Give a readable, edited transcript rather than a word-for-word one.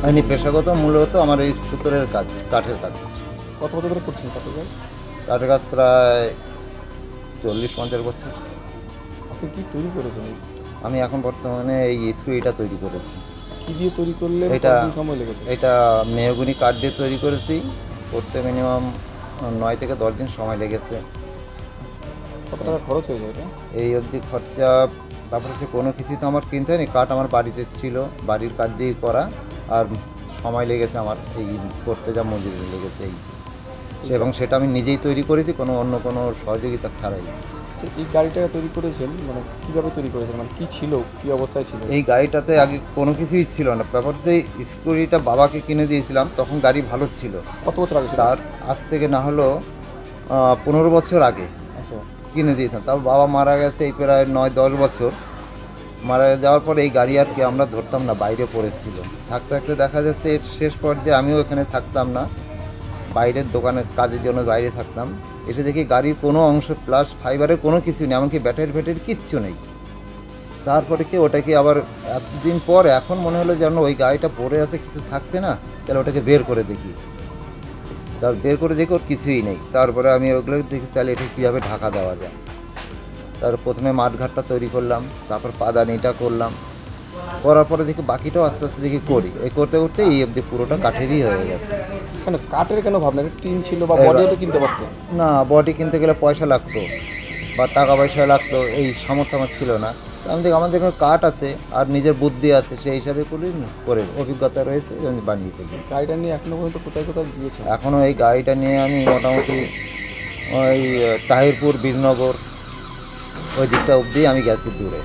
আমি পেশাগত মূলত আমার এই সুতোরের কাজ, কাঠের কাজ। কত বছর ধরে করছেন কাঠের কাজ? কাঠের কাজ প্রায় 40-50 বছর। আপনি কি তৈরি করেছেন? আমি এখন বর্তমানে এই স্কুইটা তৈরি করেছি। কি দিয়ে তৈরি করলে এটা কতদিন সময় লেগেছে? এটা মেহগনি কাঠ দিয়ে তৈরি করেছি। করতে মিনিমাম 9 থেকে 10 দিন সময় লেগেছে। কত টাকা খরচ হয়ে যায় এটা? এই অবধি খরচা ব্যাপার হচ্ছে কোনো কিছুই তো আমার কিনতে হয়নি, কাঠ আমার বাড়িতে ছিল, বাড়ির কাঠ দিয়েই করা। আর সময় লেগেছে আমার এই করতে যা মজুরি লেগেছে এই এবং সেটা আমি নিজেই তৈরি করেছি, অন্য কোনো সহযোগিতা ছাড়াই। তো এই গাড়িটা তৈরি করেছেন মানে কীভাবে তৈরি করেছেন, মানে কী ছিল, কী অবস্থায় ছিল? এই গাড়িটাতে আগে কোনো কিছুই ছিল না। ব্যাপার হচ্ছে স্কুটিটা বাবাকে কিনে দিয়েছিলাম, তখন গাড়ি ভালো ছিল। কত বছর আগে ছিল? তার আজ থেকে না হলো 15 বছর আগে আচ্ছা। কিনে দিয়েছিলাম। তাও বাবা মারা গেছে এই প্রায় 9-10 বছর। মারা যাওয়ার পরে এই গাড়ি আর কি আমরা ধরতাম না, বাইরে পড়েছিল। থাকতে থাকতে দেখা যাচ্ছে এর শেষ পর্যায়ে আমিও এখানে থাকতাম না, বাইরের দোকানে কাজের জন্য বাইরে থাকতাম। এসে দেখি গাড়ির কোনো অংশ প্লাস ফাইবারের কোনো কিছু নেই, এমনকি ব্যাটারি কিচ্ছু নেই। তারপরে কি ওটাকে আবার এতদিন পর এখন মনে হলো যেন ওই গাড়িটা পড়ে আছে, কিছু থাকছে না, তাহলে ওটাকে বের করে দেখি। তার বের করে দেখি ওর কিছুই নেই। তারপরে আমি ওগুলো দেখি তাহলে এটা কীভাবে ঢাকা দেওয়া যায়। তার প্রথমে মাঠঘাটটা তৈরি করলাম, তারপর পাদানিটা করলাম, করার পরে দেখি বাকিটাও আস্তে আস্তে দেখি করি। এই করতে করতে এই অবধি পুরোটা কাঠেরই হয়ে গেছে। কেন কাঠের কেন ভাবনা? টিন ছিল বা বডিও তো কিনতে পারতো। না, বডি কিনতে গেলে পয়সা লাগতো বা টাকা পয়সা লাগতো, এই সামর্থ্য আমার ছিল না। আমি দেখি আমাদের এখানে কাঠ আছে আর নিজের বুদ্ধি আছে, সেই হিসাবে করে অভিজ্ঞতা রয়েছে, আমি বানিয়ে ফেলি। গাড়িটা নিয়ে এখনো পর্যন্ত কোথায় কোথায় গিয়েছেন? এখনও এই গাড়িটা নিয়ে আমি মোটামুটি ওই তাহিরপুর, বীরনগর ওই দিকটা অবধি আমি গেছি দূরে।